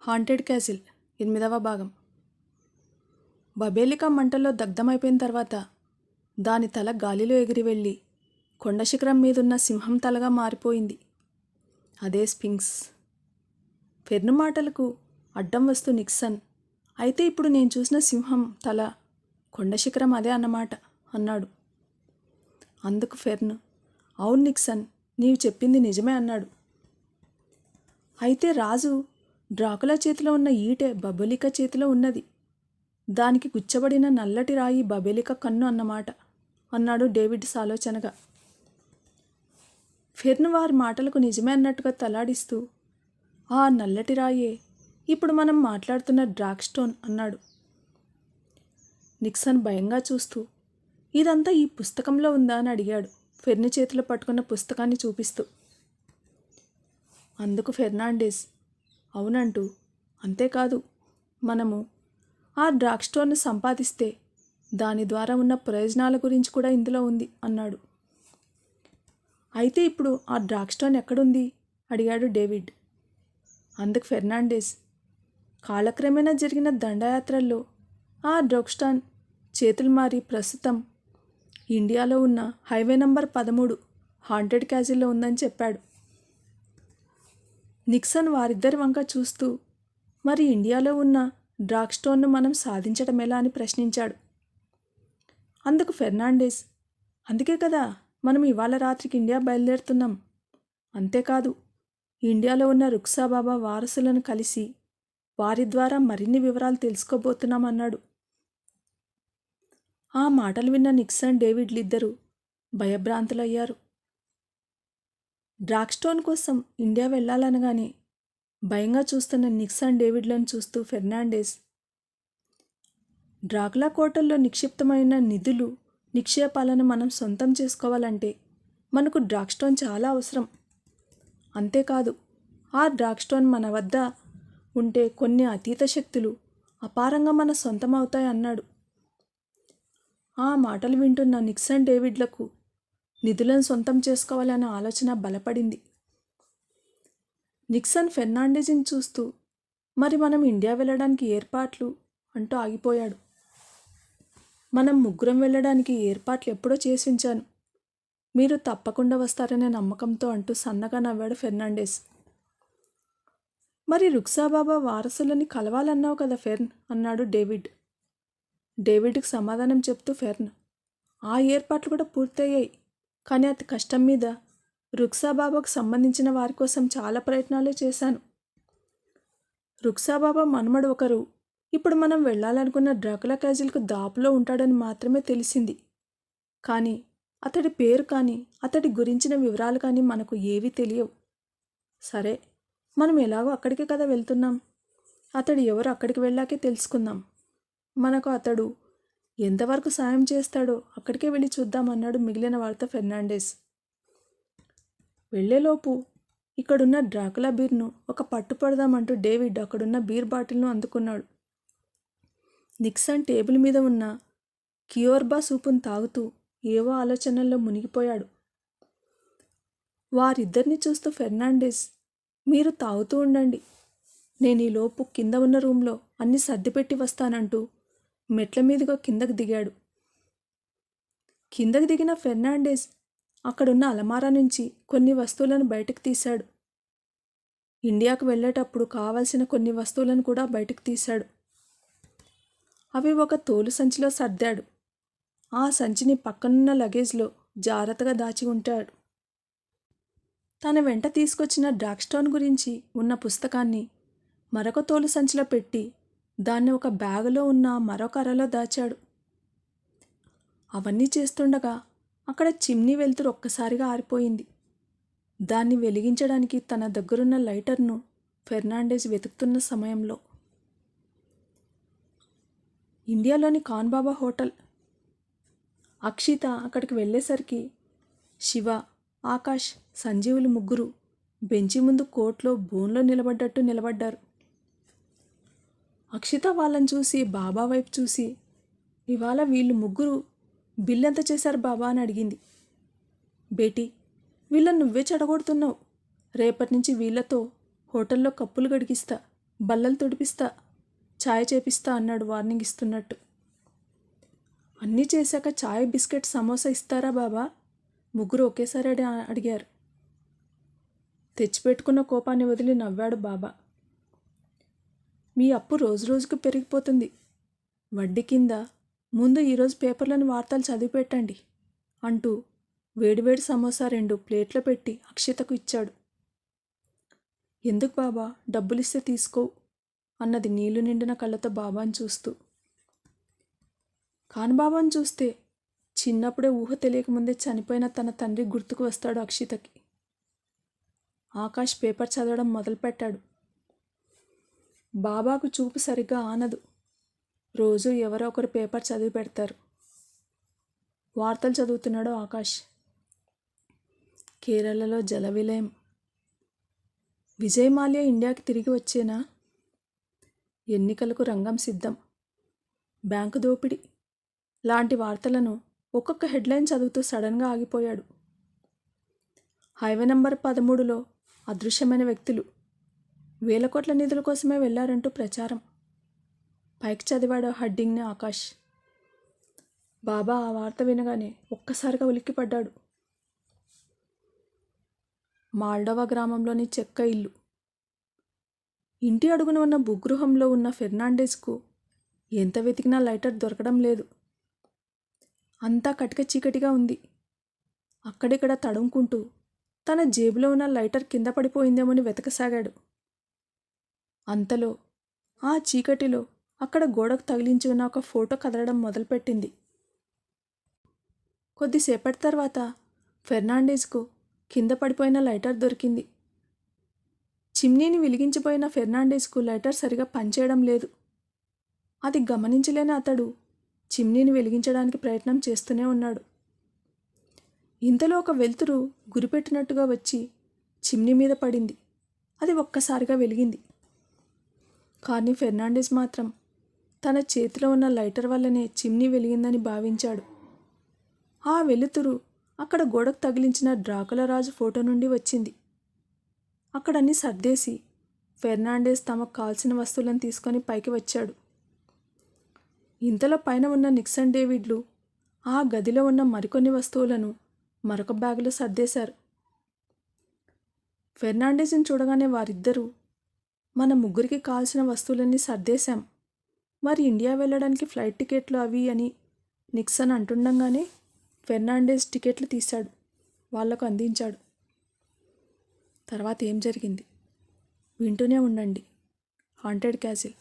Haunted castle 8వ భాగం. బబేలికా మంటల్లో దగ్ధమైపోయిన తర్వాత దాని తల గాలిలో ఎగిరి వెళ్ళి కొండ శిఖరం మీదున్న సింహం తలగా మారిపోయింది. అదే స్ఫింక్స్. ఫెర్న్ మాటలకు అడ్డం వస్తూ నిక్సన్, అయితే ఇప్పుడు నేను చూసిన సింహం తల కొండ శిఖరం అదే అన్నమాట అన్నాడు. అందుకు ఫెర్న్, అవును నిక్సన్, నీవు చెప్పింది నిజమే అన్నాడు. అయితే రాజు డ్రాకులా చేతిలో ఉన్న ఈటె బబేలిక చేతిలో ఉన్నది. దానికి గుచ్చబడిన నల్లటి రాయి బబేలిక కన్ను అన్నమాట అన్నాడు డేవిడ్ సాలోచనగా. ఫెర్న్ వారి మాటలకు నిజమే అన్నట్టుగా తలాడిస్తూ, ఆ నల్లటి రాయే ఇప్పుడు మనం మాట్లాడుతున్న డ్రాక్స్టోన్ అన్నాడు. నిక్సన్ భయంగా చూస్తూ, ఇదంతా ఈ పుస్తకంలో ఉందా అని అడిగాడు, ఫెర్న్ చేతిలో పట్టుకున్న పుస్తకాన్ని చూపిస్తూ. అందుకు ఫెర్నాండెస్ అవునంటూ, అంతేకాదు, మనము ఆ డ్రాక్స్టోన్ను సంపాదిస్తే దాని ద్వారా ఉన్న ప్రయోజనాల గురించి కూడా ఇందులో ఉంది అన్నాడు. అయితే ఇప్పుడు ఆ డ్రాక్స్టోన్ ఎక్కడుంది అడిగాడు డేవిడ్. అందుకు ఫెర్నాండెస్, కాలక్రమేణా జరిగిన దండయాత్రల్లో ఆ డ్రాక్స్టోన్ చేతులు మారి ప్రస్తుతం ఇండియాలో ఉన్న హైవే నంబర్ 13 హాంటెడ్ క్యాసిల్లో ఉందని చెప్పాడు. నిక్సన్ వారిద్దరి వంక చూస్తూ, మరి ఇండియాలో ఉన్న డ్రాక్స్టోన్ను మనం సాధించడం ఎలా అని ప్రశ్నించాడు. అందుకు ఫెర్నాండెస్, అందుకే కదా మనం ఇవాళ రాత్రికి ఇండియా బయలుదేరుతున్నాం. అంతేకాదు, ఇండియాలో ఉన్న రుక్సాబాబా వారసులను కలిసి వారి ద్వారా మరిన్ని వివరాలు తెలుసుకోబోతున్నాం అన్నాడు. ఆ మాటలు విన్న నిక్సన్ డేవిడ్లిద్దరూ భయభ్రాంతులయ్యారు. డ్రాక్స్టోన్ కోసం ఇండియా వెళ్ళాలనగానే భయంగా చూస్తున్న నిక్సన్ డేవిడ్లను చూస్తూ ఫెర్నాండెస్, డ్రాకులా కోటల్లో నిక్షిప్తమైన నిధులు నిక్షేపాలను మనం సొంతం చేసుకోవాలంటే మనకు డ్రాక్స్టోన్ చాలా అవసరం. అంతేకాదు, ఆ డ్రాక్స్టోన్ మన వద్ద ఉంటే కొన్ని అతీత శక్తులు అపారంగా మన సొంతం అవుతాయి అన్నాడు. ఆ మాటలు వింటున్న నిక్సన్ డేవిడ్లకు నిధులను సొంతం చేసుకోవాలనే ఆలోచన బలపడింది. నిక్సన్ ఫెర్నాండెస్ని చూస్తూ, మరి మనం ఇండియా వెళ్ళడానికి ఏర్పాట్లు అంటూ ఆగిపోయాడు. మనం ముగ్గురం వెళ్ళడానికి ఏర్పాట్లు ఎప్పుడో చేసి ఉంచాను, మీరు తప్పకుండా వస్తారనే నమ్మకంతో అంటూ సన్నగా నవ్వాడు ఫెర్నాండెస్. మరి రుక్సాబాబా వారసులని కలవాలన్నావు కదా ఫెర్న్ అన్నాడు డేవిడ్. డేవిడ్కి సమాధానం చెప్తూ ఫెర్న్, ఆ ఏర్పాట్లు కూడా పూర్తయ్యాయి, కానీ అతి కష్టం మీద రుక్సాబాబాకు సంబంధించిన వారి కోసం చాలా ప్రయత్నాలు చేశాను. రుక్సాబాబా మనుమడు ఒకరు ఇప్పుడు మనం వెళ్ళాలనుకున్న డ్రాకులా క్యాసిల్కు దాపులో ఉంటాడని మాత్రమే తెలిసింది. కానీ అతడి పేరు కానీ అతడి గురించిన వివరాలు కానీ మనకు ఏవీ తెలియవు. సరే, మనం ఎలాగో అక్కడికే కదా వెళ్తున్నాం, అతడు ఎవరు అక్కడికి వెళ్ళాకే తెలుసుకుందాం. మనకు అతడు ఎంతవరకు సాయం చేస్తాడో అక్కడికే వెళ్ళి చూద్దామన్నాడు మిగిలిన వారితో ఫెర్నాండెస్. వెళ్లేలోపు ఇక్కడున్న డ్రాకులా బీర్ను ఒక పట్టు పడదామంటూ డేవిడ్ అక్కడున్న బీర్ బాటిల్ను అందుకున్నాడు. నిక్సన్ టేబుల్ మీద ఉన్న కియోర్బా సూపును తాగుతూ ఏవో ఆలోచనల్లో మునిగిపోయాడు. వారిద్దరిని చూస్తూ ఫెర్నాండెస్, మీరు తాగుతూ ఉండండి, నేను ఈలోపు కింద ఉన్న రూమ్లో అన్నీ సర్దిపెట్టి వస్తానంటూ మెట్ల మీదుగా కిందకు దిగాడు. కిందకు దిగిన ఫెర్నాండెస్ అక్కడున్న అలమారా నుంచి కొన్ని వస్తువులను బయటకు తీశాడు. ఇండియాకు వెళ్ళేటప్పుడు కావలసిన కొన్ని వస్తువులను కూడా బయటకు తీశాడు. అవి ఒక తోలు సంచిలో సర్దాడు. ఆ సంచిని పక్కనున్న లగేజ్లో జాగ్రత్తగా దాచి ఉంటాడు. తన వెంట తీసుకొచ్చిన డ్రాక్స్టోన్ గురించి ఉన్న పుస్తకాన్ని మరొక తోలు సంచిలో పెట్టి దాన్ని ఒక బ్యాగులో ఉన్న మరొక అరలో దాచాడు. అవన్నీ చేస్తుండగా అక్కడ చిమ్నీ వెలుతురు ఒక్కసారిగా ఆరిపోయింది. దాన్ని వెలిగించడానికి తన దగ్గరున్న లైటర్ను ఫెర్నాండెస్ వెతుకుతున్న సమయంలో ఇండియాలోని ఖాన్బాబా హోటల్. అక్షిత అక్కడికి వెళ్ళేసరికి శివ, ఆకాష్, సంజీవులు ముగ్గురు బెంచి ముందు కోర్టులో బోన్లో నిలబడ్డట్టు నిలబడ్డారు. అక్షిత వాళ్ళని చూసి బాబా వైపు చూసి, ఇవాళ వీళ్ళు ముగ్గురు బిల్ ఎంత చేశారు బాబా అని అడిగింది. బేటీ, వీళ్ళని నువ్వే చెడగొడుతున్నావు, రేపటి నుంచి వీళ్ళతో హోటల్లో కప్పులు గడిగిస్తా, బల్లలు తుడిపిస్తా, ఛాయ్ చేపిస్తా అన్నాడు వార్నింగ్ ఇస్తున్నట్టు. అన్నీ చేశాక ఛాయ్, బిస్కెట్, సమోసా ఇస్తారా బాబా? ముగ్గురు ఒకేసారి అడిగారు. తెచ్చిపెట్టుకున్న కోపాన్ని వదిలి నవ్వాడు బాబా. మీ అప్పు రోజు రోజుకు పెరిగిపోతుంది. వడ్డీ కింద ముందు ఈరోజు పేపర్లోని వార్తలు చదివి పెట్టండి అంటూ వేడివేడి సమోసా 2 ప్లేట్లో పెట్టి అక్షితకు ఇచ్చాడు. ఎందుకు బాబా, డబ్బులిస్తే తీసుకో అన్నది నీళ్లు నిండిన కళ్ళతో బాబాను చూస్తూ. కానుబాబాను చూస్తే చిన్నప్పుడే ఊహ తెలియకముందే చనిపోయిన తన తండ్రి గుర్తుకు వస్తాడు అక్షితకి. ఆకాష్ పేపర్ చదవడం మొదలుపెట్టాడు. బాబాకు చూపు సరిగ్గా ఆనదు. రోజు ఎవరో ఒకరు పేపర్ చదివి పెడతారు. వార్తలు చదువుతున్నాడు ఆకాష్. కేరళలో జల విలయం. విజయ్ మాల్యా ఇండియాకి తిరిగి వచ్చేనా? ఎన్నికలకు రంగం సిద్ధం. బ్యాంకు దోపిడీ లాంటి వార్తలను ఒక్కొక్క హెడ్లైన్ చదువుతూ సడన్గా ఆగిపోయాడు. హైవే నంబర్ 13లో అదృశ్యమైన వ్యక్తులు 1000 కోట్ల నిధుల కోసమే వెళ్లారంటూ ప్రచారం. పైకి చదివాడు హెడ్డింగ్ని ఆకాష్. బాబా ఆ వార్త వినగానే ఒక్కసారిగా ఉలిక్కిపడ్డాడు. మాల్డోవా గ్రామంలోని చెక్క ఇల్లు. ఇంటి అడుగున ఉన్న భూగృహంలో ఉన్న ఫెర్నాండెజ్కు ఎంత వెతికినా లైటర్ దొరకడం లేదు. అంతా కటిక చీకటిగా ఉంది. అక్కడిక్కడ తడుముకుంటూ తన జేబులో ఉన్న లైటర్ కింద పడిపోయిందేమోని వెతకసాగాడు. అంతలో ఆ చీకటిలో అక్కడ గోడకు తగిలించి ఉన్న ఒక ఫోటో కదలడం మొదలుపెట్టింది. కొద్దిసేపటి తర్వాత ఫెర్నాండెజ్కు కింద పడిపోయిన లైటర్ దొరికింది. చిమ్నీని వెలిగించిపోయిన ఫెర్నాండెజ్కు లైటర్ సరిగా పనిచేయడం లేదు. అది గమనించలేని అతడు చిమ్నీని వెలిగించడానికి ప్రయత్నం చేస్తూనే ఉన్నాడు. ఇంతలో ఒక వెలుతురు గురిపెట్టినట్టుగా వచ్చి చిమ్నీ మీద పడింది. అది ఒక్కసారిగా వెలిగింది. కానీ ఫెర్నాండెజ్ మాత్రం తన చేతిలో ఉన్న లైటర్ వల్లనే చిమ్నీ వెలిగిందని భావించాడు. ఆ వెలుతురు అక్కడ గోడకు తగిలించిన డ్రాకులా రాజు ఫోటో నుండి వచ్చింది. అక్కడన్నీ సర్దేసి ఫెర్నాండెజ్ తమకు కాల్సిన వస్తువులను తీసుకొని పైకి వచ్చాడు. ఇంతలో పైన ఉన్న నిక్సన్ డేవిడ్లు ఆ గదిలో ఉన్న మరికొన్ని వస్తువులను మరొక బ్యాగులో సర్దేశారు. ఫెర్నాండెజ్ని చూడగానే వారిద్దరూ, మన ముగ్గురికి కాల్సిన వస్తువులన్నీ సర్దేశాం, మరి ఇండియా వెళ్ళడానికి ఫ్లైట్ టికెట్లు అవి అని నిక్సన్ అంటుండగానే ఫెర్నాండెజ్ టికెట్లు తీశాడు, వాళ్లకు అందించాడు. తర్వాత ఏం జరిగింది వింటూనే ఉండండి హాంటెడ్ క్యాసిల్.